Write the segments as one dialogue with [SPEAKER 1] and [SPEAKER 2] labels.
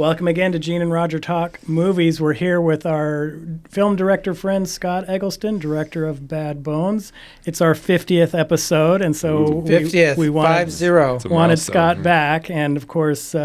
[SPEAKER 1] Welcome again to Gene and Roger Talk Movies. We're here with our film director friend, Scott Eggleston, director of Bad Bones. It's our 50th episode, and so
[SPEAKER 2] 50th,
[SPEAKER 1] we wanted Scott back. And, of course,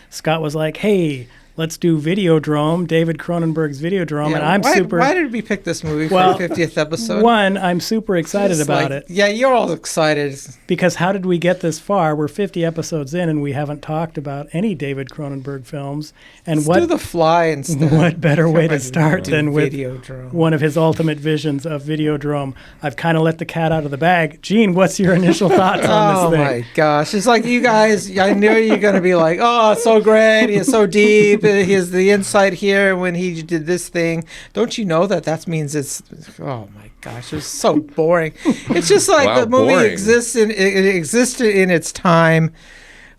[SPEAKER 1] Scott was like, hey, let's do Videodrome, David Cronenberg's Videodrome, and I'm
[SPEAKER 2] Why did we pick this movie for the 50th episode?
[SPEAKER 1] One, I'm super excited about it.
[SPEAKER 2] Yeah, you're all excited.
[SPEAKER 1] Because how did we get this far? We're 50 episodes in, and we haven't talked about any David Cronenberg films. And
[SPEAKER 2] Let's do The Fly instead.
[SPEAKER 1] What better way to start than with
[SPEAKER 2] Videodrome.
[SPEAKER 1] One of his ultimate visions of Videodrome? I've kind of let the cat out of the bag. Gene, what's your initial thoughts on this thing?
[SPEAKER 2] Oh, my gosh. It's like you guys, I knew you were going to be like, oh, it's so great. It's so deep. He has the insight here when he did this thing. Don't you know that means it's, oh my gosh, it's so boring. It's just like the movie existed in its time.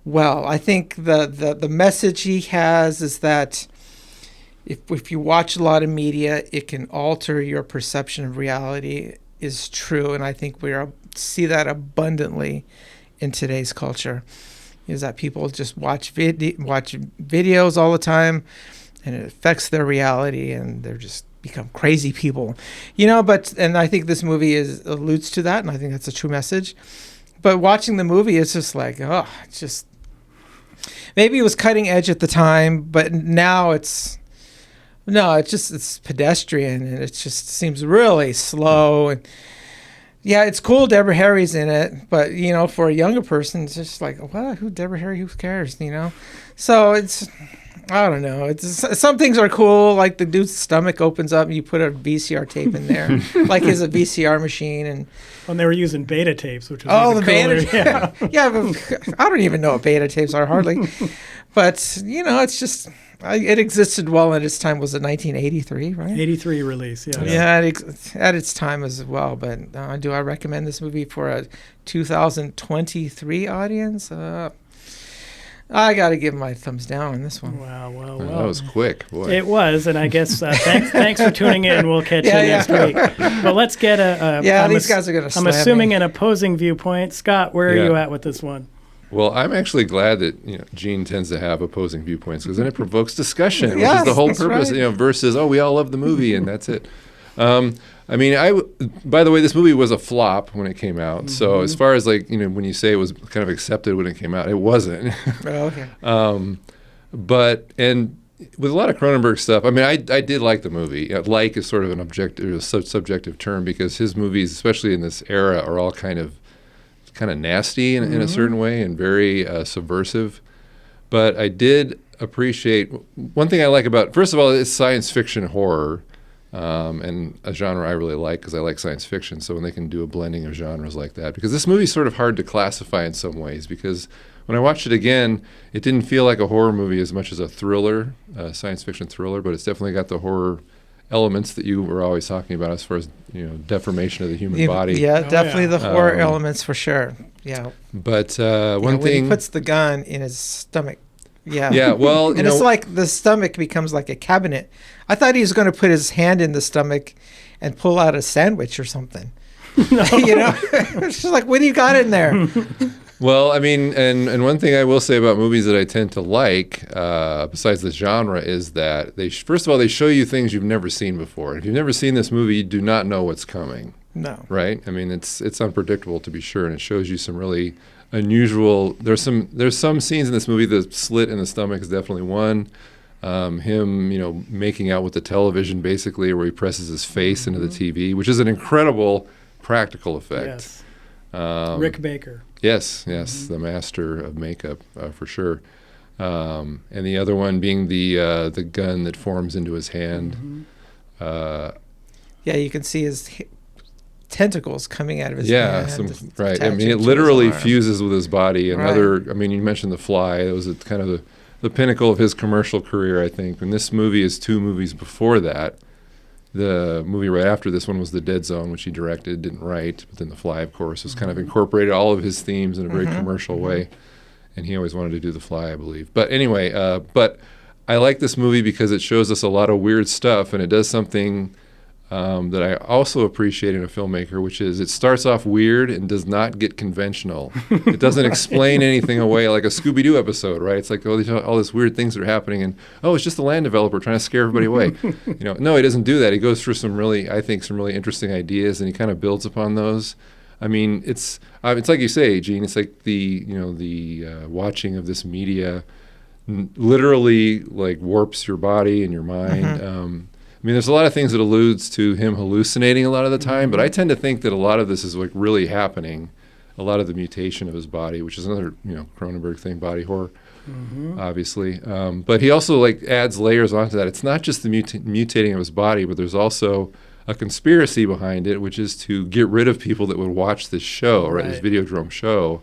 [SPEAKER 2] Well, I think the message he has is that if you watch a lot of media, it can alter your perception of reality is true. And I think we see that abundantly in today's culture. Is that people just watch videos all the time, and it affects their reality, and they're just become crazy people, and I think this movie alludes to that, and I think that's a true message. But watching the movie, it's just like, it's just, maybe it was cutting edge at the time, but now it's pedestrian, and it just seems really slow. And yeah, it's cool Deborah Harry's in it, but, for a younger person, it's just like, well, who Deborah Harry, who cares, So it's, I don't know. Some things are cool, like the dude's stomach opens up and you put a VCR tape in there, like his a VCR machine. And
[SPEAKER 1] they were using beta tapes, which was
[SPEAKER 2] the beta tapes. Yeah, but I don't even know what beta tapes are, hardly. But, it's just, it existed well at its time. Was it 1983, right?
[SPEAKER 1] 83 release, yeah.
[SPEAKER 2] Yeah, at its time as well. But do I recommend this movie for a 2023 audience? I got to give my thumbs down on this one.
[SPEAKER 1] Wow.
[SPEAKER 3] That was quick, boy.
[SPEAKER 1] It was, and I guess thanks for tuning in. We'll catch you next week. But let's get
[SPEAKER 2] these guys are going to
[SPEAKER 1] I'm assuming an opposing viewpoint. Scott, where are you at with this one?
[SPEAKER 3] Well, I'm actually glad that Gene tends to have opposing viewpoints, because then it provokes discussion, which is the whole purpose. Right. Versus we all love the movie and that's it. By the way, this movie was a flop when it came out. Mm-hmm. So as far as when you say it was kind of accepted when it came out, it wasn't.
[SPEAKER 2] Oh, okay.
[SPEAKER 3] And with a lot of Cronenberg stuff, I did like the movie. Like is sort of a subjective term, because his movies, especially in this era, are all kind of nasty in a certain way and very subversive. But I did appreciate, one thing I like about, first of all, it's science fiction horror, and a genre I really like because I like science fiction. So when they can do a blending of genres like that, because this movie's sort of hard to classify in some ways, because when I watched it again, it didn't feel like a horror movie as much as a thriller, science fiction thriller, but it's definitely got the horror elements that you were always talking about as far as deformation of the human body.
[SPEAKER 2] Yeah, definitely the horror elements for sure. Yeah.
[SPEAKER 3] But one thing,
[SPEAKER 2] when he puts the gun in his stomach. Yeah.
[SPEAKER 3] Yeah. Well,
[SPEAKER 2] and it's like the stomach becomes like a cabinet. I thought he was going to put his hand in the stomach and pull out a sandwich or something. It's just like, what do you got in there?
[SPEAKER 3] Well, and one thing I will say about movies that I tend to like, besides the genre, is that first of all, they show you things you've never seen before. If you've never seen this movie, you do not know what's coming.
[SPEAKER 2] No.
[SPEAKER 3] Right? It's unpredictable, to be sure, and it shows you some really unusual. There's some scenes in this movie. The slit in the stomach is definitely one. Him, making out with the television, basically, where he presses his face into the TV, which is an incredible practical effect.
[SPEAKER 1] Yes. Rick Baker.
[SPEAKER 3] Yes, the master of makeup, for sure. And the other one being the gun that forms into his hand.
[SPEAKER 2] You can see his tentacles coming out of his hand.
[SPEAKER 3] Right. It literally fuses with his body. And you mentioned The Fly. It was kind of the pinnacle of his commercial career, I think. And this movie is two movies before that. The movie right after this one was The Dead Zone, which he directed, didn't write. But then The Fly, of course, has kind of incorporated all of his themes in a very commercial way. And he always wanted to do The Fly, I believe. But anyway, but I like this movie because it shows us a lot of weird stuff, and it does something that I also appreciate in a filmmaker, which is it starts off weird and does not get conventional. It doesn't explain anything away like a Scooby-Doo episode, right? It's like all these weird things are happening, and it's just the land developer trying to scare everybody away. No, he doesn't do that. He goes through some really interesting ideas, and he kind of builds upon those. I mean, it's like you say, Gene. It's like the watching of this media literally like warps your body and your mind. I mean, there's a lot of things that alludes to him hallucinating a lot of the time, but I tend to think that a lot of this is like really happening. A lot of the mutation of his body, which is another Cronenberg thing, body horror, obviously. But he also like adds layers onto that. It's not just the mutating of his body, but there's also a conspiracy behind it, which is to get rid of people that would watch this show, right? This Videodrome show,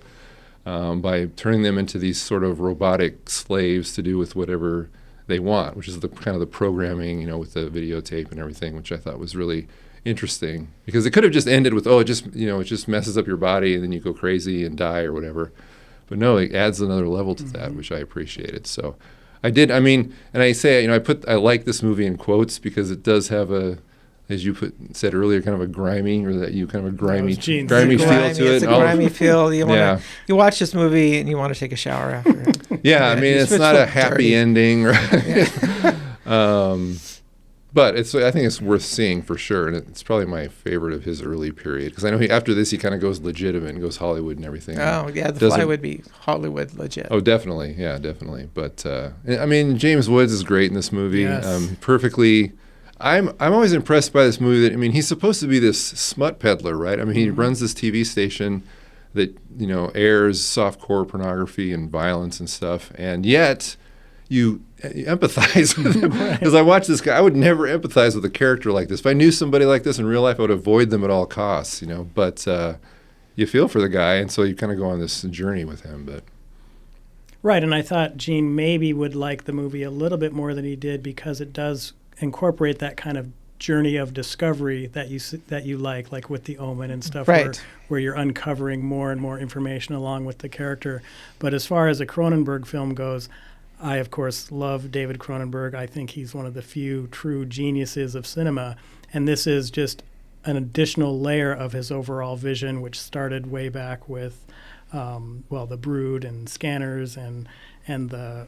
[SPEAKER 3] by turning them into these sort of robotic slaves to do with whatever they want, which is the kind of the programming, with the videotape and everything, which I thought was really interesting, because it could have just ended with, it just messes up your body and then you go crazy and die or whatever. But no, it adds another level to that, which I appreciated. So I did. I mean, and I say, I like this movie in quotes because it does have a, as you said earlier, kind of a grimy feel to it.
[SPEAKER 2] It's a grimy feel. You watch this movie and you want to take a shower after it.
[SPEAKER 3] Yeah, I mean, it's not a happy ending, right? But I think it's worth seeing for sure, and it's probably my favorite of his early period, because I know after this he kind of goes legitimate and goes Hollywood and everything.
[SPEAKER 2] Oh yeah, The Fly would be Hollywood legit.
[SPEAKER 3] Oh, definitely, yeah, definitely. But I mean, James Woods is great in this movie.
[SPEAKER 1] Yes.
[SPEAKER 3] Perfectly. I'm always impressed by this movie. He's supposed to be this smut peddler, right? I mean, he runs this TV station that airs softcore pornography and violence and stuff, and yet you empathize with him. Because I watch this guy, I would never empathize with a character like this. If I knew somebody like this in real life, I would avoid them at all costs. But you feel for the guy, and so you kind of go on this journey with him. But
[SPEAKER 1] right, and I thought Gene maybe would like the movie a little bit more than he did, because it does incorporate that kind of journey of discovery that you like with The Omen and stuff,
[SPEAKER 2] right,
[SPEAKER 1] where you're uncovering more and more information along with the character. But as far as a Cronenberg film goes, I of course love David Cronenberg. I think he's one of the few true geniuses of cinema, and this is just an additional layer of his overall vision, which started way back with The Brood and Scanners and the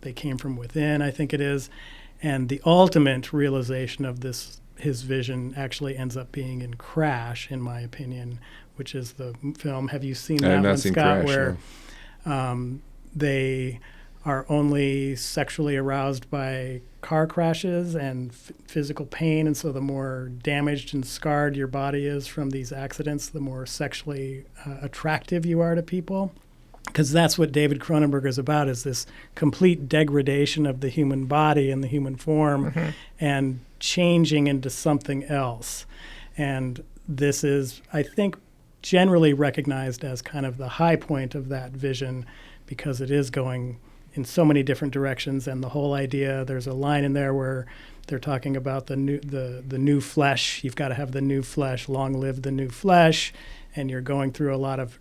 [SPEAKER 1] They Came From Within, I think it is. And the ultimate realization of his vision actually ends up being in Crash, in my opinion, which is the film. Have you seen that one, Scott?
[SPEAKER 3] Crash,
[SPEAKER 1] where they are only sexually aroused by car crashes and physical pain, and so the more damaged and scarred your body is from these accidents, the more sexually attractive you are to people. Because that's what David Cronenberg is about, is this complete degradation of the human body and the human form, and changing into something else. And this is, I think, generally recognized as kind of the high point of that vision, because it is going in so many different directions. And the whole idea, there's a line in there where they're talking about the new flesh. You've got to have the new flesh. Long live the new flesh. And you're going through a lot of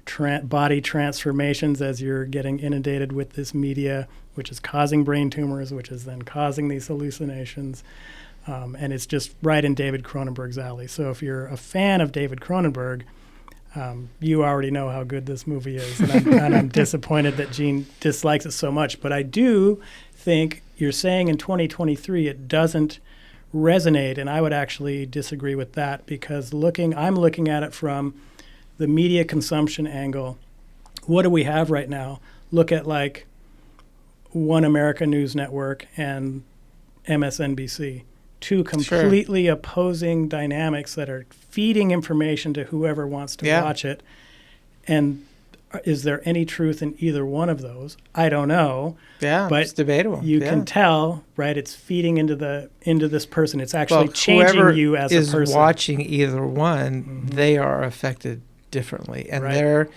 [SPEAKER 1] body transformations as you're getting inundated with this media, which is causing brain tumors, which is then causing these hallucinations. And it's just right in David Cronenberg's alley. So if you're a fan of David Cronenberg, you already know how good this movie is. And I'm disappointed that Gene dislikes it so much. But I do think you're saying in 2023 it doesn't resonate, and I would actually disagree with that, because I'm looking at it from the media consumption angle. What do we have right now? Look at like One America News Network and MSNBC, two completely opposing dynamics that are feeding information to whoever wants to watch it. And is there any truth in either one of those? I don't know.
[SPEAKER 2] Yeah,
[SPEAKER 1] but
[SPEAKER 2] it's debatable.
[SPEAKER 1] You can tell, right? It's feeding into this person. It's actually changing you as a person.
[SPEAKER 2] Whoever is watching either one, they are affected differently, and their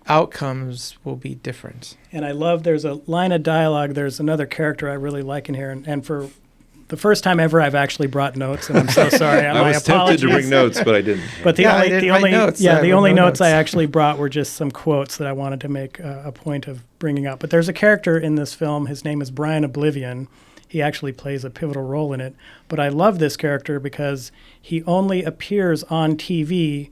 [SPEAKER 2] outcomes will be different.
[SPEAKER 1] And I love, there's a line of dialogue, there's another character I really like in here, and for the first time ever I've actually brought notes, and I'm so sorry.
[SPEAKER 3] I was tempted to bring notes, but I didn't.
[SPEAKER 1] But the only notes I actually brought were just some quotes that I wanted to make a point of bringing up. But there's a character in this film, his name is Brian Oblivion. he actually plays a pivotal role in it. But I love this character because he only appears on TV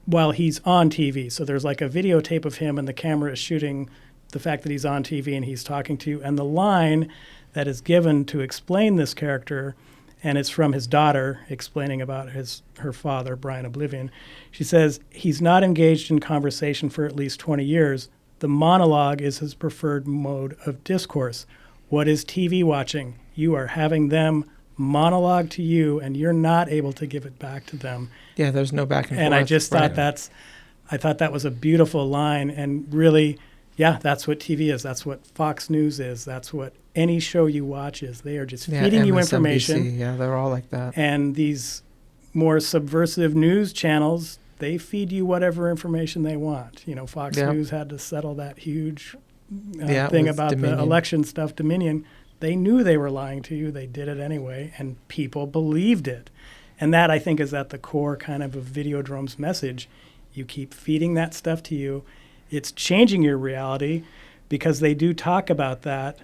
[SPEAKER 1] while he's on TV. So there's like a videotape of him and the camera is shooting the fact that he's on TV and he's talking to you. And the line that is given to explain this character, and it's from his daughter explaining about her father, Brian Oblivion. She says, he's not engaged in conversation for at least 20 years. The monologue is his preferred mode of discourse. What is TV watching? You are having them monologue to you, and you're not able to give it back to them.
[SPEAKER 2] Yeah, there's no back and forth.
[SPEAKER 1] And I just thought I thought that was a beautiful line, and really, yeah, that's what TV is. That's what Fox News is. That's what any show you watch is. They are just feeding you information.
[SPEAKER 2] Yeah, they're all like that.
[SPEAKER 1] And these more subversive news channels, they feed you whatever information they want. You know, Fox News had to settle that huge thing about Dominion. The election stuff, Dominion. They knew they were lying to you. They did it anyway, and people believed it. And that, I think, is at the core kind of Videodrome's message. You keep feeding that stuff to you. It's changing your reality because they do talk about that.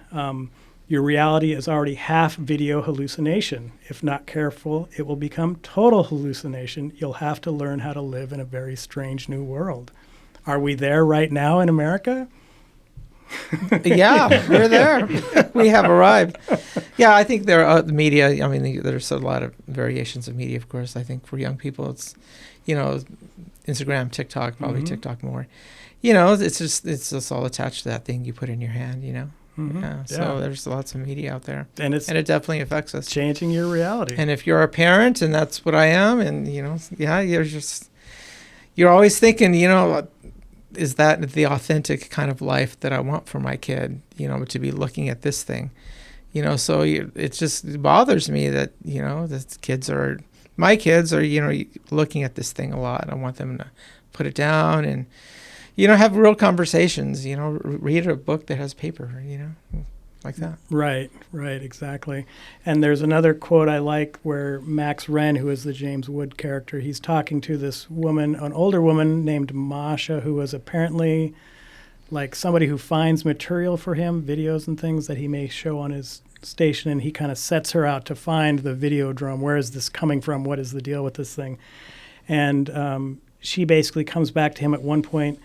[SPEAKER 1] Your reality is already half video hallucination. If not careful, it will become total hallucination. You'll have to learn how to live in a very strange new world. Are we there right now in America?
[SPEAKER 2] Yeah, we're there. We have arrived. Yeah, I think there are the media. I mean, there's a lot of variations of media, of course. I think for young people, it's, Instagram, TikTok, probably TikTok more. It's just all attached to that thing you put in your hand, Mm-hmm. So there's lots of media out there, and it definitely affects us.
[SPEAKER 1] Changing your reality.
[SPEAKER 2] And if you're a parent, and that's what I am, and you're always thinking, is that the authentic kind of life that I want for my kid? To be looking at this thing, So it just bothers me that my kids are looking at this thing a lot. I want them to put it down and. Have real conversations, read a book that has paper, like that.
[SPEAKER 1] Right, exactly. And there's another quote I like where Max Wren, who is the James Wood character, he's talking to this woman, an older woman named Masha, who is apparently like somebody who finds material for him, videos and things that he may show on his station, and he kind of sets her out to find the Videodrome. Where is this coming from? What is the deal with this thing? And she basically comes back to him at one point,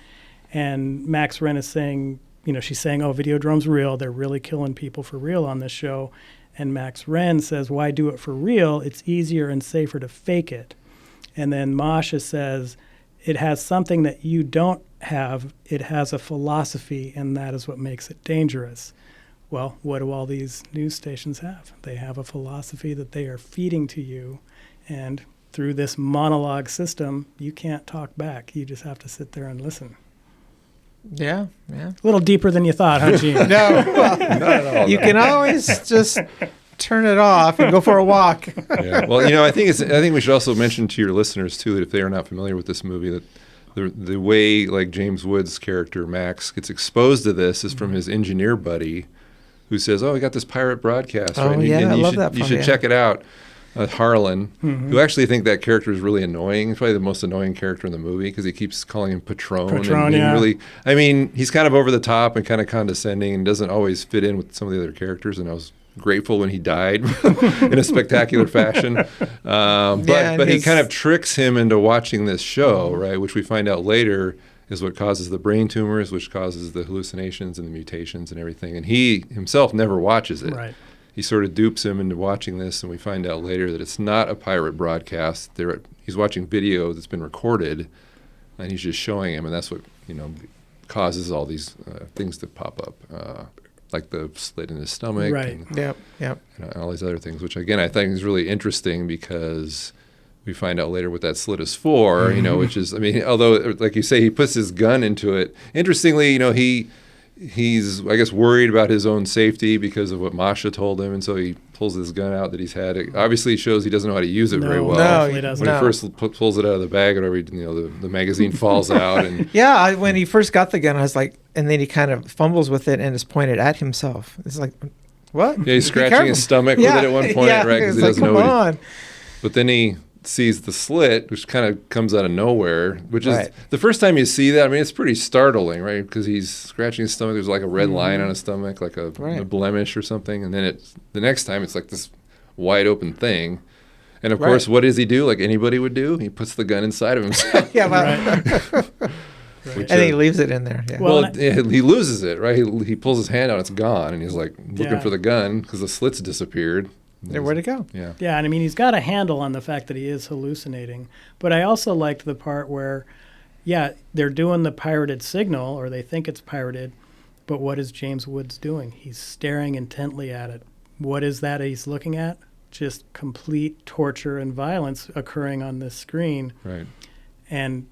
[SPEAKER 1] and Max Wren is saying, she's saying, oh, Videodrome's real. They're really killing people for real on this show. And Max Wren says, why do it for real? It's easier and safer to fake it. And then Masha says, it has something that you don't have. It has a philosophy, and that is what makes it dangerous. Well, what do all these news stations have? They have a philosophy that they are feeding to you, and through this monologue system, you can't talk back. You just have to sit there and listen.
[SPEAKER 2] Yeah.
[SPEAKER 1] A little deeper than you thought, huh, Gene?
[SPEAKER 2] No, well, not at all. You can always just turn it off and go for a walk.
[SPEAKER 3] Yeah. Well, I think we should also mention to your listeners too that if they are not familiar with this movie, that the way like James Wood's character Max gets exposed to this is from his engineer buddy, who says, "Oh, we got this pirate broadcast,
[SPEAKER 2] right?
[SPEAKER 3] And
[SPEAKER 2] I love that.
[SPEAKER 3] You should check it out." Harlan, who actually think that character is really annoying. He's probably the most annoying character in the movie because he keeps calling him Patron and being really, he's kind of over the top and kind of condescending and doesn't always fit in with some of the other characters. And I was grateful when he died in a spectacular fashion. But he kind of tricks him into watching this show, right? Which we find out later is what causes the brain tumors, which causes the hallucinations and the mutations and everything. And he himself never watches it.
[SPEAKER 1] Right.
[SPEAKER 3] He sort of dupes him into watching this, and we find out later that it's not a pirate broadcast. He's watching video that's been recorded, and he's just showing him, and that's what causes all these things to pop up, like the slit in his stomach,
[SPEAKER 1] right?
[SPEAKER 3] And all these other things, which again I think is really interesting because we find out later what that slit is for, which is, although like you say, he puts his gun into it. Interestingly, he's, I guess, worried about his own safety because of what Masha told him, and so he pulls his gun out that he's had. It obviously shows he doesn't know how to use it very well.
[SPEAKER 1] No, he doesn't.
[SPEAKER 3] When he first pulls it out of the bag, or whatever, the magazine falls out. And
[SPEAKER 2] when he first got the gun, I was like, and then he kind of fumbles with it and is pointed at himself. It's like, what?
[SPEAKER 3] Yeah, he's scratching his stomach with it at one point, right? Because he doesn't know. But then he sees the slit, which kind of comes out of nowhere, which is
[SPEAKER 2] Right.
[SPEAKER 3] the first time you see that. I mean, it's pretty startling, right? Because he's scratching his stomach. There's like a red line on his stomach, like a blemish or something. And then the next time it's like this wide open thing. And of course, what does he do? Like anybody would do? He puts the gun inside of himself.
[SPEAKER 2] Yeah, well,
[SPEAKER 3] Which,
[SPEAKER 2] and he leaves it in there. Yeah.
[SPEAKER 1] Well,
[SPEAKER 3] he loses it, right? He pulls his hand out, it's gone, and he's like looking for the gun because the slit's disappeared.
[SPEAKER 2] Where'd it go?
[SPEAKER 3] Yeah.
[SPEAKER 1] Yeah, and I mean, he's got a handle on the fact that he is hallucinating. But I also liked the part where, yeah, they're doing the pirated signal, or they think it's pirated, but what is James Woods doing? He's staring intently at it. What is that he's looking at? Just complete torture and violence occurring on this screen.
[SPEAKER 3] Right.
[SPEAKER 1] And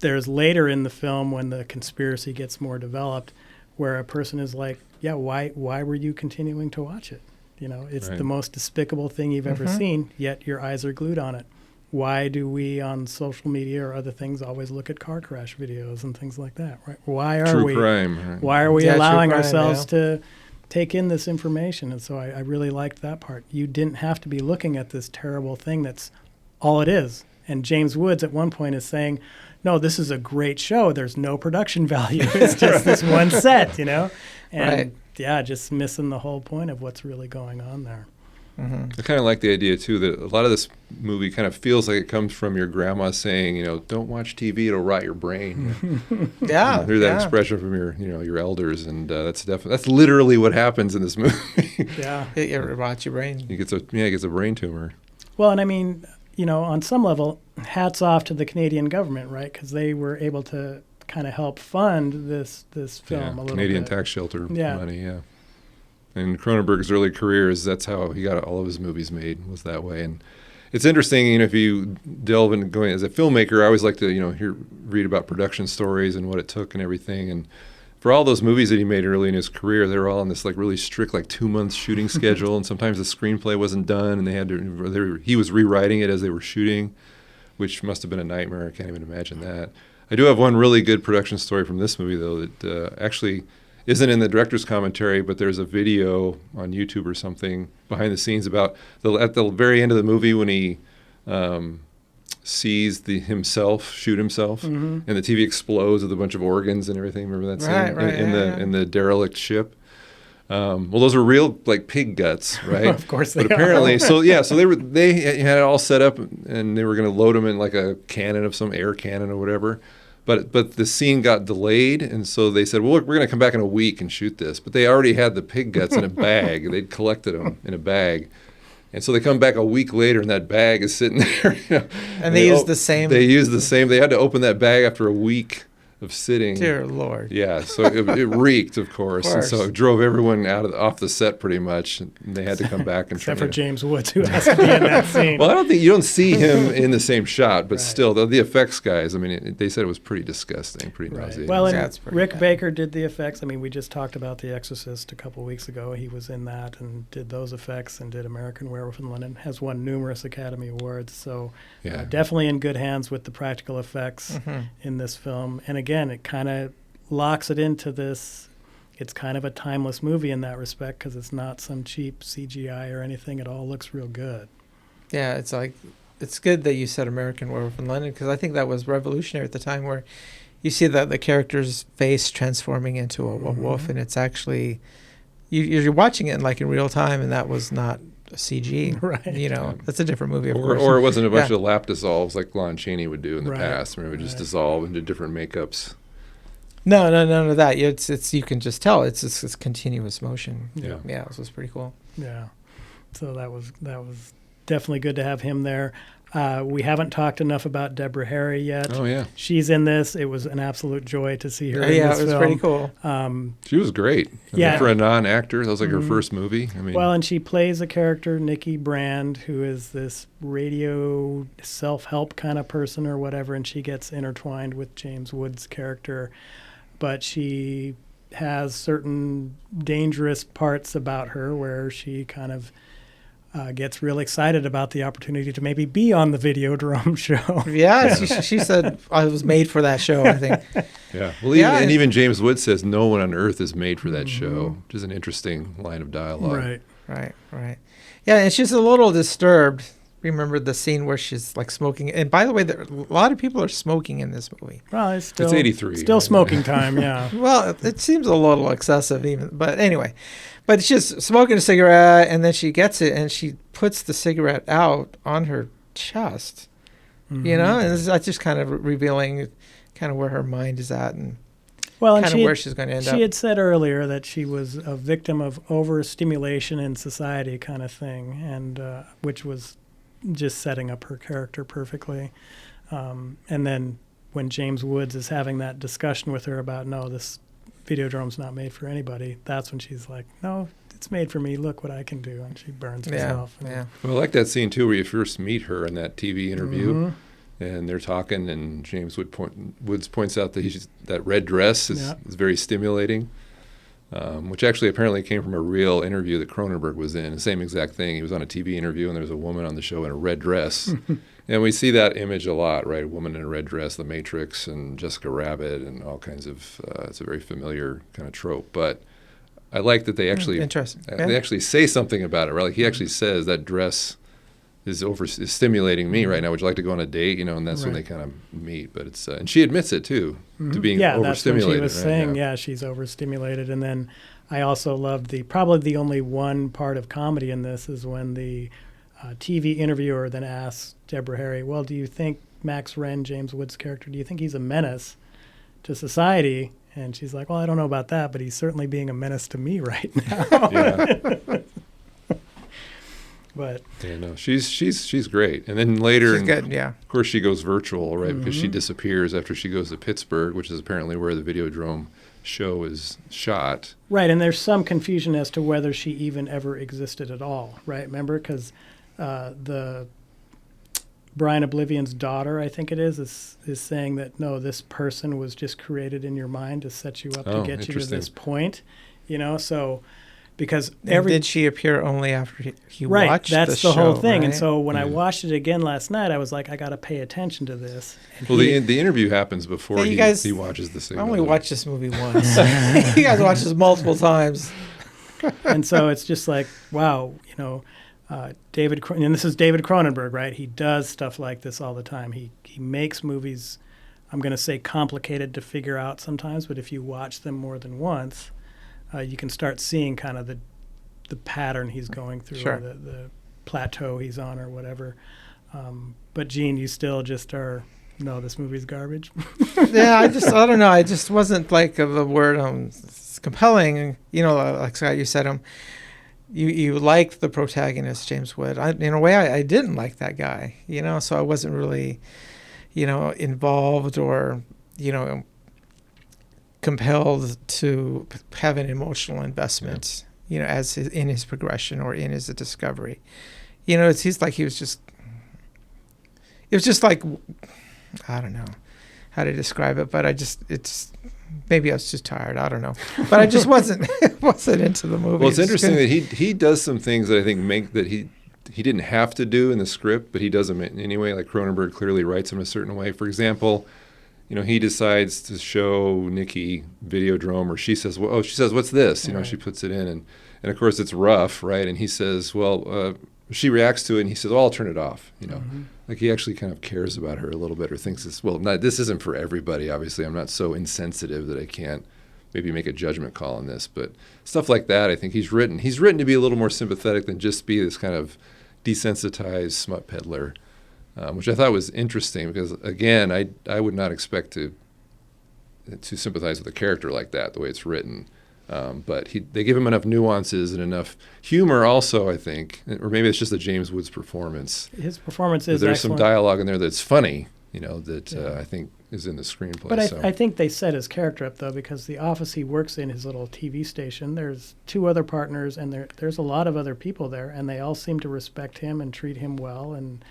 [SPEAKER 1] there's later in the film when the conspiracy gets more developed where a person is like, yeah, why were you continuing to watch it? You know, it's the most despicable thing you've ever seen, yet your eyes are glued on it. Why do we on social media or other things always look at car crash videos and things like that? Right? Why are
[SPEAKER 3] True crime. Right.
[SPEAKER 1] Why are we
[SPEAKER 2] Yeah,
[SPEAKER 1] allowing
[SPEAKER 2] true crime,
[SPEAKER 1] ourselves to take in this information? And so I really liked that part. You didn't have to be looking at this terrible thing that's all it is. And James Woods at one point is saying, no, this is a great show. There's no production value. It's just this one set, you know? And yeah, just missing the whole point of what's really going on there.
[SPEAKER 3] I kind of like the idea, too, that a lot of this movie kind of feels like it comes from your grandma saying, you know, don't watch TV, it'll rot your brain.
[SPEAKER 2] Yeah.
[SPEAKER 3] Hear that expression from your elders, and that's literally what happens in this movie.
[SPEAKER 1] Yeah.
[SPEAKER 2] It rots your brain.
[SPEAKER 3] He gets a brain tumor.
[SPEAKER 1] Well, and I mean, you know, on some level, hats off to the Canadian government, right? Because they were able to kind of help fund this film a little
[SPEAKER 3] Canadian
[SPEAKER 1] bit.
[SPEAKER 3] tax shelter money, And Cronenberg's earry career that's how he got all of his movies made, was that way. And it's interesting, you know, if you delve into going as a filmmaker, I always like to, you know, read about production stories and what it took and everything. And for all those movies that he made early in his career, they were all on this like really strict, like 2 month shooting schedule. And sometimes the screenplay wasn't done, and they had to. He was rewriting it as they were shooting, which must have been a nightmare. I can't even imagine that. I do have one really good production story from this movie, though, that actually isn't in the director's commentary, but there's a video on YouTube or something behind the scenes about at the very end of the movie when he sees himself shoot himself, and the TV explodes with a bunch of organs and everything. Remember that scene in the derelict ship? Well, those were real like pig guts, right?
[SPEAKER 1] Of course they
[SPEAKER 3] are. But apparently, so they had it all set up, and they were going to load them in like a cannon of some air cannon or whatever. But the scene got delayed, and so they said, well, look, we're going to come back in a week and shoot this. But they already had the pig guts in a bag. They'd collected them in a bag. And so they come back a week later, and that bag is sitting there. You know,
[SPEAKER 2] and they used the same.
[SPEAKER 3] They used the same. They had to open that bag after a week of sitting.
[SPEAKER 2] Dear Lord.
[SPEAKER 3] Yeah, so it reeked, of course. And so it drove everyone off the set pretty much. And they had to come back and
[SPEAKER 1] except for James Woods, who has to be in that scene.
[SPEAKER 3] Well, I don't think you don't see him in the same shot, but still, the effects guys. I mean, they said it was pretty disgusting, pretty nauseating.
[SPEAKER 1] Well, and Rick Baker did the effects. I mean, we just talked about The Exorcist a couple weeks ago. He was in that and did those effects and did American Werewolf in London. Has won numerous Academy Awards. So definitely in good hands with the practical effects in this film. And again, it kind of locks it into this. It's kind of a timeless movie in that respect because it's not some cheap CGI or anything. It all looks real good.
[SPEAKER 2] Yeah, it's like, it's good that you said American Werewolf in London, because I think that was revolutionary at the time, where you see that the character's face transforming into a wolf, and it's actually, you're watching it in real time, and that was not a CG.
[SPEAKER 1] Right.
[SPEAKER 2] You know, that's a different movie, of course.
[SPEAKER 3] Or it wasn't a bunch of lap dissolves like Lon Chaney would do in the past, where it would just dissolve into different makeups.
[SPEAKER 2] No, none of that. It's you can just tell it's continuous motion.
[SPEAKER 3] Yeah,
[SPEAKER 2] this was pretty cool.
[SPEAKER 1] Yeah, so that was definitely good to have him there. We haven't talked enough about Deborah Harry yet.
[SPEAKER 3] Oh yeah,
[SPEAKER 1] she's in this. It was an absolute joy to see her.
[SPEAKER 2] Yeah, it was
[SPEAKER 1] film.
[SPEAKER 2] Pretty cool.
[SPEAKER 3] She was great. I mean, for a non-actor, that was like her first movie. I mean,
[SPEAKER 1] well, and she plays a character, Nikki Brand, who is this radio self-help kind of person or whatever, and she gets intertwined with James Woods' character. But she has certain dangerous parts about her where she kind of gets real excited about the opportunity to maybe be on the Videodrome show.
[SPEAKER 2] Yeah, she said I was made for that show, I think.
[SPEAKER 3] Yeah. Well, even James Woods says no one on earth is made for that show, which is an interesting line of dialogue.
[SPEAKER 1] Right.
[SPEAKER 2] Yeah, and she's a little disturbed remember the scene where she's like smoking. And by the way, a lot of people are smoking in this movie.
[SPEAKER 1] Well, it's still
[SPEAKER 3] It's 83.
[SPEAKER 1] Still smoking time, yeah.
[SPEAKER 2] Well, it seems a little excessive even, but anyway. But she's smoking a cigarette, and then she gets it, and she puts the cigarette out on her chest, you know? And that's just kind of revealing kind of where her mind is at and kind of where she's going to end up.
[SPEAKER 1] She had said earlier that she was a victim of overstimulation in society kind of thing, and which was just setting up her character perfectly. And then when James Woods is having that discussion with her about, no, this Videodrome's not made for anybody, that's when she's like, no, it's made for me. Look what I can do. And she burns herself.
[SPEAKER 2] Yeah.
[SPEAKER 3] Well, I like that scene, too, where you first meet her in that TV interview. And they're talking, and James Woods points out that that red dress is very stimulating, which actually apparently came from a real interview that Cronenberg was in. The same exact thing. He was on a TV interview, and there was a woman on the show in a red dress. And we see that image a lot, right? A woman in a red dress, The Matrix, and Jessica Rabbit, and all kinds of. It's a very familiar kind of trope. But I like that they actually they actually say something about it, right? Like he actually says that dress is stimulating me right now. Would you like to go on a date? You know, and that's when they kind of meet. But it's and she admits it too to being overstimulated.
[SPEAKER 1] That's when she was saying, she's overstimulated. And then I also loved probably the only one part of comedy in this is when the TV interviewer then asks Deborah Harry, well, do you think Max Wren, James Woods' character, do you think he's a menace to society? And she's like, well, I don't know about that, but he's certainly being a menace to me right now. But
[SPEAKER 3] no, she's great. And then later,
[SPEAKER 2] she's good,
[SPEAKER 3] of course, she goes virtual, right? Because she disappears after she goes to Pittsburgh, which is apparently where the Videodrome show is shot.
[SPEAKER 1] Right, and there's some confusion as to whether she even ever existed at all, right? Remember, because the Brian Oblivion's daughter, I think it is saying that, no, this person was just created in your mind to set you up to get you to this point, you know, so... Because
[SPEAKER 2] did she appear only after he watched
[SPEAKER 1] that's
[SPEAKER 2] the show,
[SPEAKER 1] whole thing.
[SPEAKER 2] right?
[SPEAKER 1] And so when I watched it again last night, I was like, I got to pay attention to this. And
[SPEAKER 3] well, the interview happens before he watches the signal.
[SPEAKER 2] I only watched this movie once. You guys watch this multiple times.
[SPEAKER 1] And so it's just like, wow, you know, and this is David Cronenberg, right? He does stuff like this all the time. He makes movies, I'm going to say complicated to figure out sometimes, but if you watch them more than once, you can start seeing kind of the pattern he's going through, or the plateau he's on, or whatever. But Gene, you still just are, no, this movie's garbage.
[SPEAKER 2] Yeah, I don't know. I just wasn't like the word it's compelling. You know, like Scott, you said you liked the protagonist, James Wood. In a way, I didn't like that guy. You know, so I wasn't really, you know, involved or, you know, compelled to have an emotional investment, you know, in his progression or in his discovery. You know, it was just like, I don't know how to describe it, but maybe I was just tired. I don't know, but I just wasn't into the movie.
[SPEAKER 3] Well, it's interesting that he does some things that I think make that he didn't have to do in the script, but he does them anyway. Like Cronenberg clearly writes them a certain way. For example, you know, he decides to show Nikki Videodrome, or she says, what's this? You know, she puts it in, and of course it's rough, right? And he says, she reacts to it, and he says, I'll turn it off, you know. Like he actually kind of cares about her a little bit, or thinks this isn't for everybody, obviously. I'm not so insensitive that I can't maybe make a judgment call on this. But stuff like that, I think he's written to be a little more sympathetic than just be this kind of desensitized smut peddler. Which I thought was interesting because, again, I would not expect to sympathize with a character like that, the way it's written. But they give him enough nuances and enough humor also, I think. Or maybe it's just a James Woods performance.
[SPEAKER 1] His performance is
[SPEAKER 3] There's
[SPEAKER 1] excellent.
[SPEAKER 3] some dialogue in there that's funny, you know, that I think is in the screenplay.
[SPEAKER 1] But I think they set his character up, though, because the office he works in, his little TV station, there's 2 other partners, and there's a lot of other people there, and they all seem to respect him and treat him well. And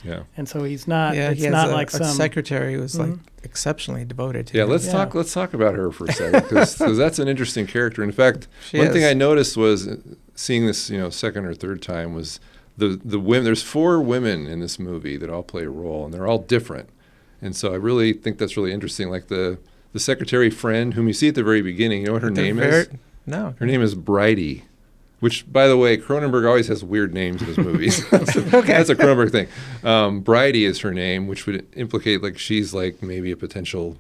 [SPEAKER 1] so he's not, it's not like some
[SPEAKER 2] secretary who's like exceptionally devoted to him.
[SPEAKER 3] Let's talk about her for a second, because that's an interesting character. In fact, one thing I noticed was seeing this, you know, second or third time was the women. There's 4 women in this movie that all play a role, and they're all different. And so I really think that's really interesting. Like the secretary friend, whom you see at the very beginning, you know what her name is?
[SPEAKER 2] No.
[SPEAKER 3] Her name is Bridie. Which, by the way, Cronenberg always has weird names in his movies. That's a Cronenberg thing. Bridie is her name, which would implicate like she's like maybe a potential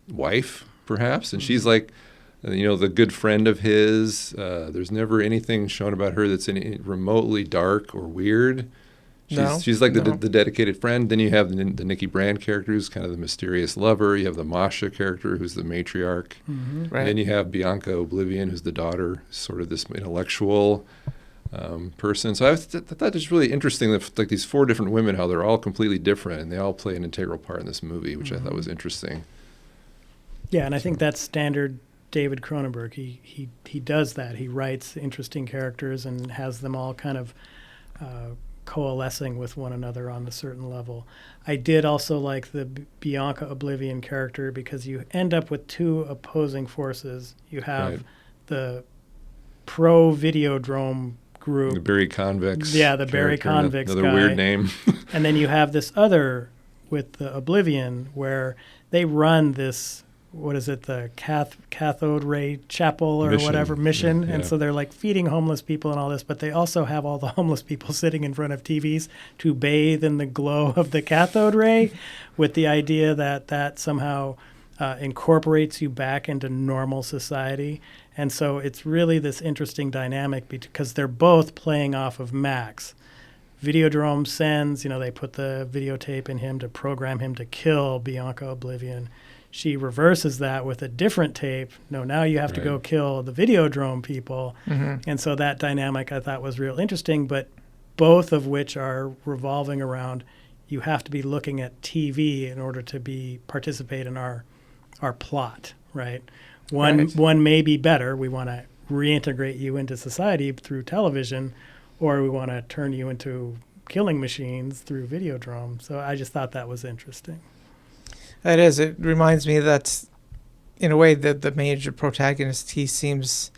[SPEAKER 3] wife, perhaps, and she's like, the good friend of his. There's never anything shown about her that's remotely dark or weird. She's like the dedicated friend. Then you have the Nikki Brand character, who's kind of the mysterious lover. You have the Masha character, who's the matriarch.
[SPEAKER 2] Mm-hmm. Right.
[SPEAKER 3] And then you have Bianca Oblivion, who's the daughter, sort of this intellectual person. So I thought it's really interesting that like these 4 different women, how they're all completely different, and they all play an integral part in this movie, which I thought was interesting.
[SPEAKER 1] Yeah, and I think that's standard David Cronenberg. He does that. He writes interesting characters and has them all kind of coalescing with one another on a certain level. I did also like the Bianca Oblivion character because you end up with 2 opposing forces. You have the pro Videodrome group.
[SPEAKER 3] The Barry Convex.
[SPEAKER 1] Yeah, the Barry Convex
[SPEAKER 3] another
[SPEAKER 1] guy.
[SPEAKER 3] Weird name.
[SPEAKER 1] And then you have this other with the Oblivion where they run this, what is it, the cathode ray chapel or whatever mission.
[SPEAKER 3] Yeah.
[SPEAKER 1] And so they're like feeding homeless people and all this, but they also have all the homeless people sitting in front of TVs to bathe in the glow of the cathode ray with the idea that somehow incorporates you back into normal society. And so it's really this interesting dynamic because they're both playing off of Max. Videodrome sends, they put the videotape in him to program him to kill Bianca Oblivion. She reverses that with a different tape. No, now you have to go kill the Videodrome people. Mm-hmm. And so that dynamic I thought was real interesting, but both of which are revolving around you have to be looking at TV in order to participate in our plot, right? One may be better. We want to reintegrate you into society through television, or we want to turn you into killing machines through Videodrome. So I just thought that was interesting.
[SPEAKER 2] That is. It reminds me that, in a way, that the major protagonist, he seems,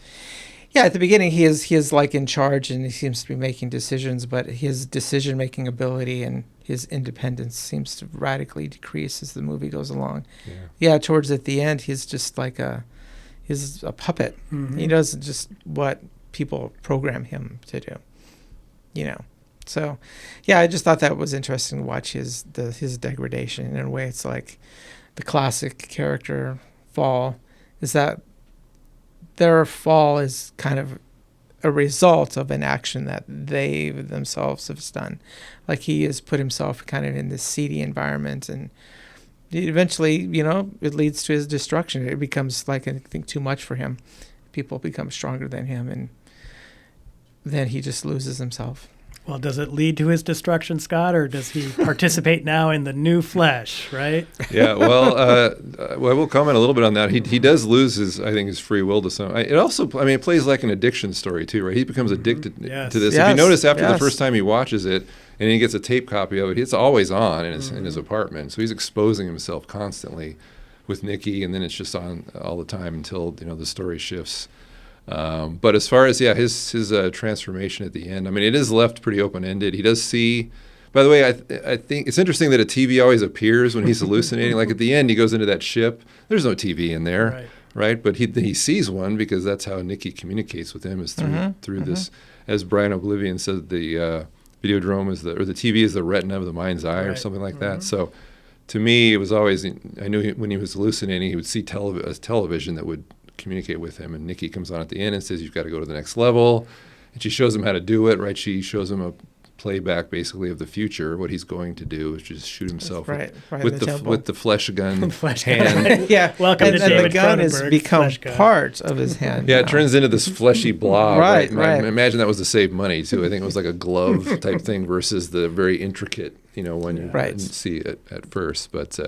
[SPEAKER 2] at the beginning he is like in charge and he seems to be making decisions, but his decision-making ability and his independence seems to radically decrease as the movie goes along. Yeah, towards at the end, he's just like he's a puppet. Mm-hmm. He does just what people program him to do, So, I just thought that was interesting to watch his degradation. In a way, it's like the classic character fall is that their fall is kind of a result of an action that they themselves have done. Like he has put himself kind of in this seedy environment, and eventually, it leads to his destruction. It becomes like, I think, too much for him. People become stronger than him, and then he just loses himself.
[SPEAKER 1] Well, does it lead to his destruction, Scott, or does he participate now in the new flesh, right?
[SPEAKER 3] Yeah, well, I will comment a little bit on that. He does lose his free will to some. It plays like an addiction story too, right? He becomes addicted to this.
[SPEAKER 2] Yes.
[SPEAKER 3] If you notice, after the first time he watches it, and he gets a tape copy of it, it's always on in his apartment. So he's exposing himself constantly with Nikki, and then it's just on all the time until the story shifts. But as far as his transformation at the end, it is left pretty open-ended. He does see. By the way, I think it's interesting that a TV always appears when he's hallucinating. Like at the end, he goes into that ship. There's no TV in there, right? But he sees one because that's how Nikki communicates with him is through this. As Brian Oblivion said, the Videodrome or the TV is the retina of the mind's eye, or something like that. So, to me, it was always. I knew when he was hallucinating, he would see television that would communicate with him, and Nikki comes on at the end and says, "You've got to go to the next level," and she shows him how to do it. Right? She shows him a playback, basically, of the future, what he's going to do, which is shoot himself with the flesh gun hand.
[SPEAKER 2] Yeah,
[SPEAKER 1] welcome to David
[SPEAKER 2] and the gun
[SPEAKER 1] Cronenberg,
[SPEAKER 2] has become part of his hand.
[SPEAKER 3] Yeah, it turns into this fleshy blob.
[SPEAKER 2] Right.
[SPEAKER 3] I imagine that was to save money too. I think it was like a glove type thing versus the very intricate, when you see it at first, but.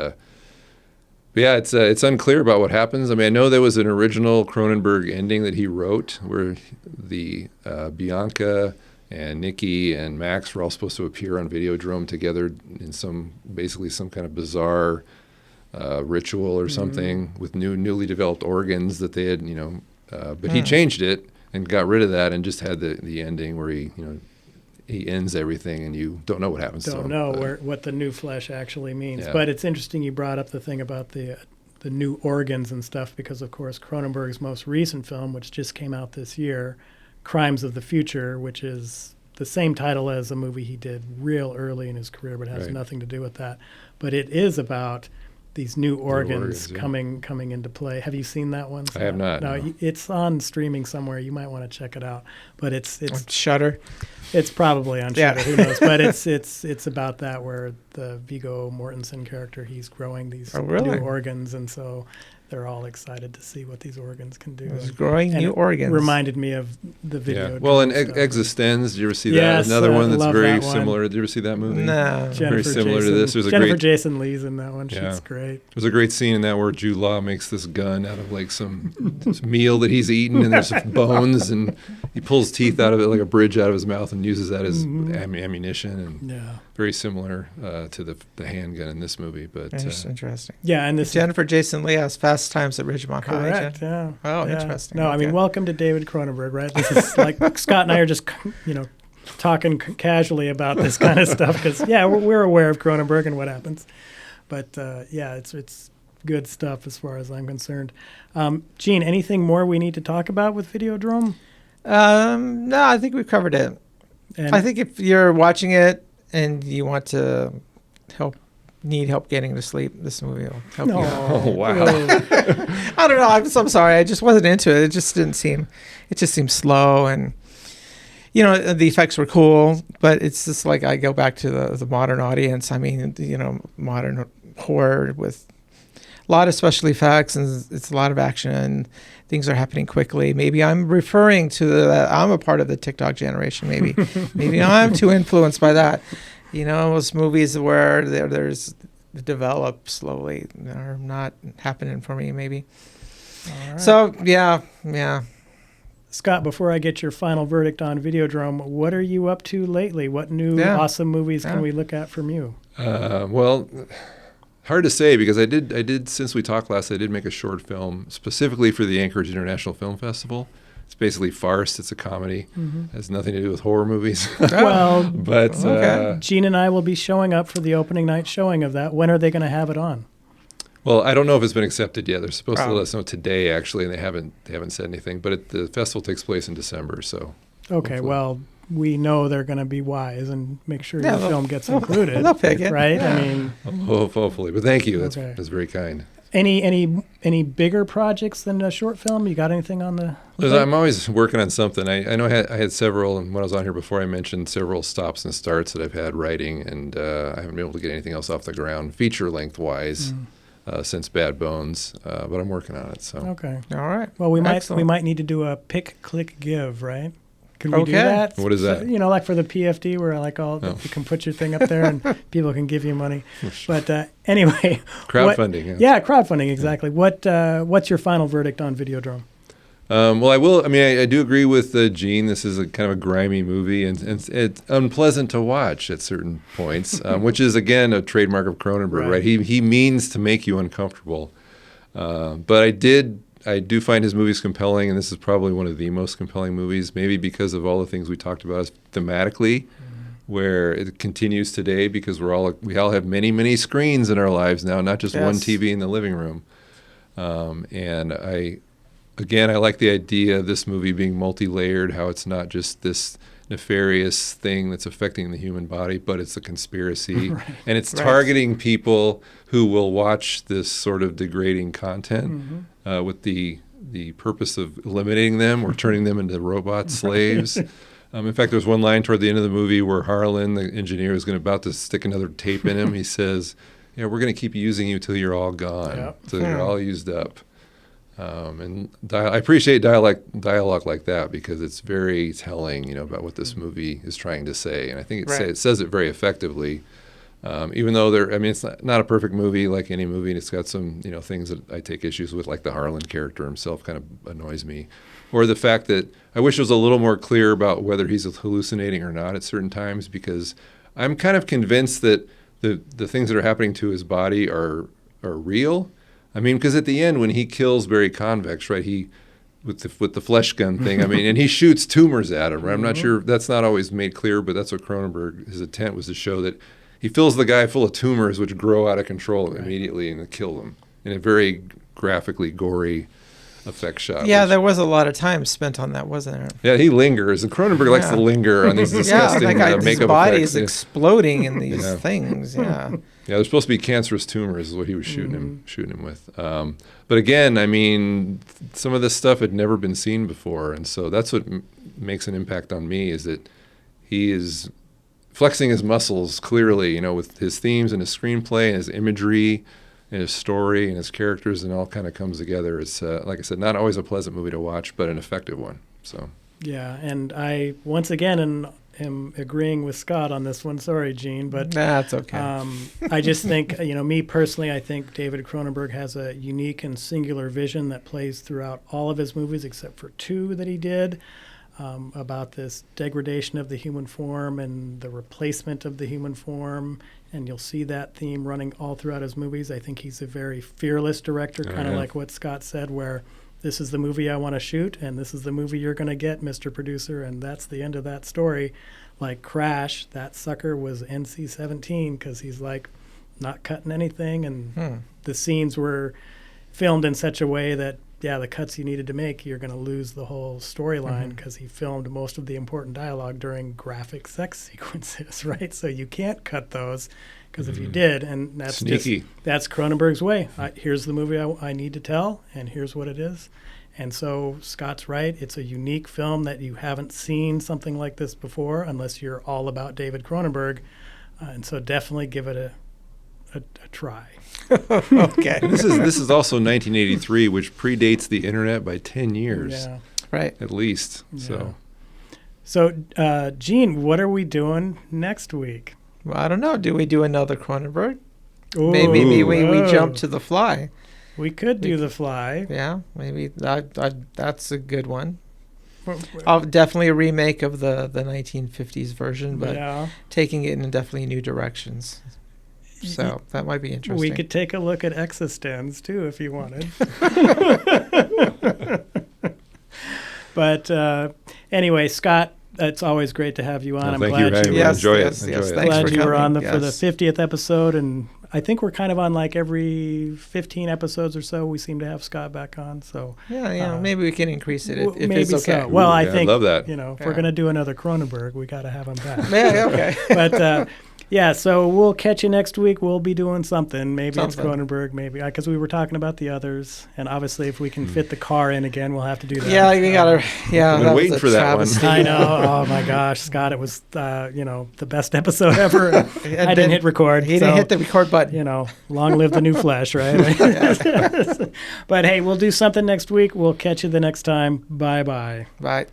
[SPEAKER 3] It's unclear about what happens. I know there was an original Cronenberg ending that he wrote where the Bianca and Nikki and Max were all supposed to appear on Videodrome together in some kind of bizarre ritual or something with newly developed organs that they had, but he changed it and got rid of that and just had the ending where he ends everything, and you don't know what happens.
[SPEAKER 1] Don't know what the new flesh actually means. Yeah. But it's interesting you brought up the thing about the new organs and stuff, because of course Cronenberg's most recent film, which just came out this year, Crimes of the Future, which is the same title as a movie he did real early in his career, but has
[SPEAKER 3] Right.
[SPEAKER 1] nothing to do with that. But it is about these new organs,
[SPEAKER 3] yeah.
[SPEAKER 1] coming into play. Have you seen that one?
[SPEAKER 3] I have not,
[SPEAKER 1] No,
[SPEAKER 3] no.
[SPEAKER 1] it's on streaming somewhere. You might want to check it out. But it's
[SPEAKER 2] Shudder.
[SPEAKER 1] it's probably on
[SPEAKER 2] Yeah.
[SPEAKER 1] Shudder. Who knows? But it's about that, where the Viggo Mortensen character, he's growing these
[SPEAKER 2] Oh, really?
[SPEAKER 1] new organs, and so they're all excited to see what these organs can do.
[SPEAKER 2] It's
[SPEAKER 1] And-
[SPEAKER 2] growing
[SPEAKER 1] and
[SPEAKER 2] new
[SPEAKER 1] it
[SPEAKER 2] organs.
[SPEAKER 1] Reminded me of the video.
[SPEAKER 3] Yeah. Well, and Existenz, did you ever see that?
[SPEAKER 1] Yes,
[SPEAKER 3] Another one that's
[SPEAKER 1] love
[SPEAKER 3] very
[SPEAKER 1] that one.
[SPEAKER 3] similar. Did you ever see that movie?
[SPEAKER 2] No.
[SPEAKER 3] Very similar to this. There's a
[SPEAKER 1] Jennifer
[SPEAKER 3] great-
[SPEAKER 1] Jason Leigh's in that one.
[SPEAKER 3] Yeah.
[SPEAKER 1] She's great.
[SPEAKER 3] There's a great scene in that where Jude Law makes this gun out of like this meal that he's eaten, and there's some bones, and he pulls teeth out of it like a bridge out of his mouth and uses that as ammunition, and
[SPEAKER 1] Yeah.
[SPEAKER 3] very similar to the handgun in this movie. But
[SPEAKER 2] Interesting.
[SPEAKER 1] Yeah, and this
[SPEAKER 2] Jennifer Jason Leigh has Fast Times at Ridgemont High.
[SPEAKER 1] correct. Yeah.
[SPEAKER 2] Oh,
[SPEAKER 1] Yeah.
[SPEAKER 2] interesting.
[SPEAKER 1] No, I mean,
[SPEAKER 2] Okay.
[SPEAKER 1] welcome to David Cronenberg, right? This is like Scott and I are just, talking casually about this kind of stuff because, yeah, we're aware of Cronenberg and what happens. But, yeah, it's good stuff as far as I'm concerned. Gene, anything more we need to talk about with Videodrome?
[SPEAKER 2] No, I think we've covered it.
[SPEAKER 1] And
[SPEAKER 2] I think if you're watching it and you want to need help getting to sleep, this movie will help you.
[SPEAKER 3] Oh, wow.
[SPEAKER 2] I don't know. I'm sorry. I just wasn't into it. It just seemed slow, and the effects were cool, but it's just like I go back to the modern audience. I mean, modern horror with a lot of special effects, and it's a lot of action. Things are happening quickly. Maybe I'm referring to I'm a part of the TikTok generation. Maybe I'm too influenced by that. Those movies where there's develop slowly are not happening for me. Maybe.
[SPEAKER 1] all right.
[SPEAKER 2] So yeah.
[SPEAKER 1] Scott, before I get your final verdict on Videodrome, what are you up to lately? What new
[SPEAKER 2] Yeah.
[SPEAKER 1] awesome movies
[SPEAKER 2] Yeah.
[SPEAKER 1] can we look at from you?
[SPEAKER 3] Well, hard to say because I did since we talked last, I did make a short film specifically for the Anchorage International Film Festival. It's basically farce. It's a comedy. Has nothing to do with horror movies.
[SPEAKER 1] Well,
[SPEAKER 3] But
[SPEAKER 2] Okay.
[SPEAKER 1] Gene and I will be showing up for the opening night showing of that. When are they going to have it on?
[SPEAKER 3] well, I don't know if it's been accepted yet. They're supposed to
[SPEAKER 2] Oh.
[SPEAKER 3] let us know today, actually, and they haven't said anything. But the festival takes place in December, so
[SPEAKER 1] Okay,
[SPEAKER 3] hopefully.
[SPEAKER 1] well, we know they're going to be wise and make sure
[SPEAKER 2] Yeah,
[SPEAKER 1] your
[SPEAKER 2] they'll-
[SPEAKER 1] film gets
[SPEAKER 2] they'll-
[SPEAKER 1] included.
[SPEAKER 2] they'll pick it.
[SPEAKER 1] Right?
[SPEAKER 2] Yeah.
[SPEAKER 1] I mean,
[SPEAKER 3] hopefully. But thank you.
[SPEAKER 1] Okay.
[SPEAKER 3] That's very kind.
[SPEAKER 1] any bigger projects than a short film? You got anything on the?
[SPEAKER 3] I'm always working on something. I know I had several, and when I was on here before, I mentioned several stops and starts that I've had writing, and I haven't been able to get anything else off the ground, feature length wise, since Bad Bones. But I'm working on it. So
[SPEAKER 1] Okay.
[SPEAKER 2] All right.
[SPEAKER 1] Well, we
[SPEAKER 2] Excellent.
[SPEAKER 1] might need to do a pick, click, give, right? Can we do
[SPEAKER 2] Okay.
[SPEAKER 1] that?
[SPEAKER 3] What is that?
[SPEAKER 1] So, like for the PFD, where you can put your thing up there and people can give you money. But anyway,
[SPEAKER 3] crowdfunding.
[SPEAKER 1] Yeah, crowdfunding exactly. What's your final verdict on Videodrome?
[SPEAKER 3] Well, I do agree with Gene. This is a kind of a grimy movie, and it's unpleasant to watch at certain points, which is, again, a trademark of Cronenberg, right? He means to make you uncomfortable. But I do find his movies compelling, and this is probably one of the most compelling movies, maybe because of all the things we talked about thematically, where it continues today because we all have many, many screens in our lives now, not just one
[SPEAKER 2] Yes.
[SPEAKER 3] TV in the living room. And I like the idea of this movie being multi-layered, how it's not just this nefarious thing that's affecting the human body, but it's a conspiracy.
[SPEAKER 1] Right.
[SPEAKER 3] And it's
[SPEAKER 2] Right.
[SPEAKER 3] targeting people who will watch this sort of degrading content with the purpose of eliminating them or turning them into robot slaves. In fact, there's one line toward the end of the movie where Harlan, the engineer, is about to stick another tape in him. He says, "Yeah, we're going to keep using you till you're all gone,
[SPEAKER 1] Yep.
[SPEAKER 3] till you're all used up." I appreciate dialogue like that because it's very telling, about what this movie is trying to say, and I think it says it very effectively. Even though it's not a perfect movie like any movie, and it's got some things that I take issues with, like the Harlan character himself kind of annoys me, or the fact that I wish it was a little more clear about whether he's hallucinating or not at certain times, because I'm kind of convinced that the things that are happening to his body are real. Because at the end when he kills Barry Convex, right, he with the flesh gun thing, and he shoots tumors at him, right? I'm not sure, that's not always made clear, but that's what Cronenberg, his intent was to show that he fills the guy full of tumors which grow out of control immediately and kill him in a very graphically gory effect shot.
[SPEAKER 2] Yeah,
[SPEAKER 3] which-
[SPEAKER 2] there was a lot of time spent on that, wasn't there?
[SPEAKER 3] yeah, he lingers, and Cronenberg likes to
[SPEAKER 2] Yeah.
[SPEAKER 3] linger on these
[SPEAKER 2] Yeah,
[SPEAKER 3] disgusting
[SPEAKER 2] that guy, his
[SPEAKER 3] makeup
[SPEAKER 2] body
[SPEAKER 3] effects.
[SPEAKER 2] is exploding in these
[SPEAKER 3] Yeah.
[SPEAKER 2] things. Yeah.
[SPEAKER 3] Yeah, there's supposed to be cancerous tumors, is what he was shooting him with. But again, I mean, some of this stuff had never been seen before, and so that's what makes an impact on me, is that he is flexing his muscles clearly, with his themes and his screenplay and his imagery and his story and his characters, and all kind of comes together. It's like I said, not always a pleasant movie to watch, but an effective one. So
[SPEAKER 1] Yeah, and I once again am agreeing with Scott on this one. Sorry, Gene, but
[SPEAKER 2] That's okay.
[SPEAKER 1] I just think, me personally, I think David Cronenberg has a unique and singular vision that plays throughout all of his movies except for 2 that he did, about this degradation of the human form and the replacement of the human form. And you'll see that theme running all throughout his movies. I think he's a very fearless director, kind of like what Scott said, where this is the movie I want to shoot, and this is the movie you're going to get, Mr. Producer, and that's the end of that story. Like Crash, that sucker was NC-17 because he's like not cutting anything, and the scenes were filmed in such a way that, the cuts you needed to make, you're going to lose the whole storyline because he filmed most of the important dialogue during graphic sex sequences, right? So you can't cut those, because if you did, and that's
[SPEAKER 3] Sneaky.
[SPEAKER 1] that's Cronenberg's way. Here's the movie I need to tell, and here's what it is. And so Scott's right. It's a unique film that you haven't seen something like this before, unless you're all about David Cronenberg. And so definitely give it a try.
[SPEAKER 2] Okay.
[SPEAKER 3] this is also 1983, which predates the internet by 10 years,
[SPEAKER 1] Yeah.
[SPEAKER 2] Right.
[SPEAKER 3] at least.
[SPEAKER 1] Yeah. So, Gene, what are we doing next week?
[SPEAKER 2] Well, I don't know. Do we do another Cronenberg?
[SPEAKER 1] Ooh,
[SPEAKER 2] Maybe we
[SPEAKER 1] whoa.
[SPEAKER 2] jump to The Fly.
[SPEAKER 1] We could do The Fly.
[SPEAKER 2] Yeah, maybe that's a good one. Definitely a remake of the 1950s version, but
[SPEAKER 1] Yeah.
[SPEAKER 2] taking it in definitely new directions. So that might be interesting.
[SPEAKER 1] We could take a look at Existenz, too, if you wanted. But anyway, Scott, it's always great to have you on.
[SPEAKER 3] Well,
[SPEAKER 1] I'm
[SPEAKER 3] thank
[SPEAKER 1] glad
[SPEAKER 3] you for having
[SPEAKER 1] you
[SPEAKER 3] me.
[SPEAKER 1] were,
[SPEAKER 3] Enjoy it.
[SPEAKER 2] yes,
[SPEAKER 3] Enjoy it.
[SPEAKER 2] thanks
[SPEAKER 1] glad
[SPEAKER 2] for
[SPEAKER 1] you were
[SPEAKER 2] coming.
[SPEAKER 1] on for the
[SPEAKER 2] Yes.
[SPEAKER 1] 50th episode. And I think we're kind of on like every 15 episodes or so. We seem to have Scott back on. So
[SPEAKER 2] Yeah, maybe we can increase it if
[SPEAKER 1] maybe
[SPEAKER 2] it's okay.
[SPEAKER 1] so. Well, I
[SPEAKER 3] Yeah, I'd
[SPEAKER 1] think,
[SPEAKER 3] love that.
[SPEAKER 1] if we're
[SPEAKER 2] Yeah.
[SPEAKER 1] going to do another Cronenberg, we got to have him back.
[SPEAKER 2] Yeah, okay.
[SPEAKER 1] But so we'll catch you next week. We'll be doing something. Maybe it's
[SPEAKER 2] Something.
[SPEAKER 1] Cronenberg, maybe because we were talking about the others, and obviously if we can fit the car in again, we'll have to do that.
[SPEAKER 2] Yeah, we gotta. Yeah,
[SPEAKER 3] I've been
[SPEAKER 2] that was
[SPEAKER 3] waiting
[SPEAKER 2] a
[SPEAKER 3] for that one.
[SPEAKER 2] travesty.
[SPEAKER 1] I know. Oh my gosh, Scott! It was the best episode ever. And I didn't hit record.
[SPEAKER 2] He didn't hit the record button.
[SPEAKER 1] Long live the new Flash, right? But hey, we'll do something next week. We'll catch you the next time. Bye bye.
[SPEAKER 2] Right.